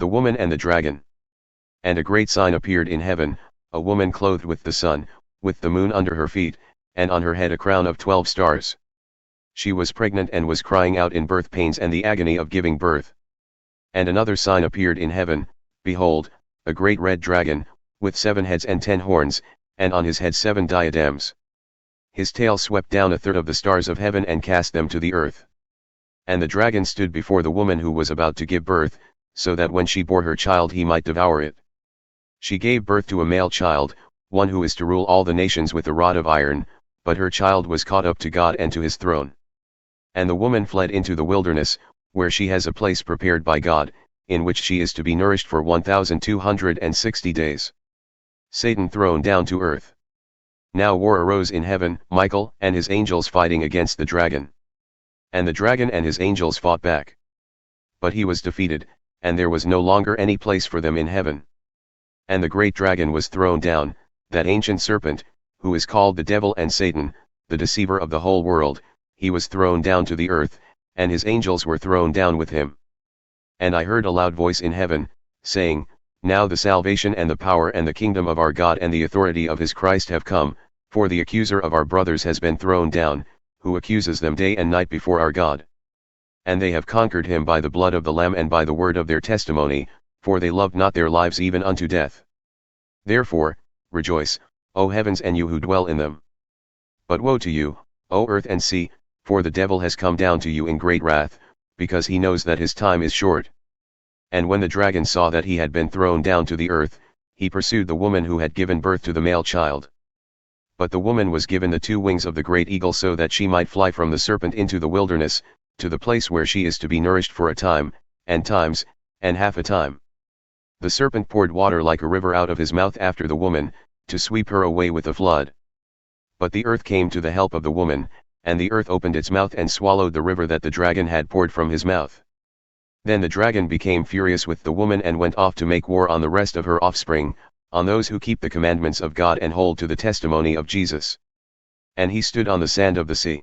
The woman and the dragon. And a great sign appeared in heaven, a woman clothed with the sun, with the moon under her feet, and on her head a crown of 12 stars. She was pregnant and was crying out in birth pains and the agony of giving birth. And another sign appeared in heaven, behold, a great red dragon, with 7 heads and 10 horns, and on his head 7 diadems. His tail swept down a third of the stars of heaven and cast them to the earth. And the dragon stood before the woman who was about to give birth, so that when she bore her child he might devour it. She gave birth to a male child, one who is to rule all the nations with a rod of iron, but her child was caught up to God and to his throne. And the woman fled into the wilderness, where she has a place prepared by God, in which she is to be nourished for 1260 days. Satan thrown down to earth. Now war arose in heaven, Michael and his angels fighting against the dragon. And the dragon and his angels fought back. But he was defeated, and there was no longer any place for them in heaven. And the great dragon was thrown down, that ancient serpent, who is called the devil and Satan, the deceiver of the whole world. He was thrown down to the earth, and his angels were thrown down with him. And I heard a loud voice in heaven, saying, Now the salvation and the power and the kingdom of our God and the authority of his Christ have come, for the accuser of our brothers has been thrown down, who accuses them day and night before our God. And they have conquered him by the blood of the Lamb and by the word of their testimony, for they loved not their lives even unto death. Therefore, rejoice, O heavens and you who dwell in them. But woe to you, O earth and sea, for the devil has come down to you in great wrath, because he knows that his time is short. And when the dragon saw that he had been thrown down to the earth, he pursued the woman who had given birth to the male child. But the woman was given the 2 wings of the great eagle so that she might fly from the serpent into the wilderness, to the place where she is to be nourished for a time, and times, and half a time. The serpent poured water like a river out of his mouth after the woman, to sweep her away with a flood. But the earth came to the help of the woman, and the earth opened its mouth and swallowed the river that the dragon had poured from his mouth. Then the dragon became furious with the woman and went off to make war on the rest of her offspring, on those who keep the commandments of God and hold to the testimony of Jesus. And he stood on the sand of the sea.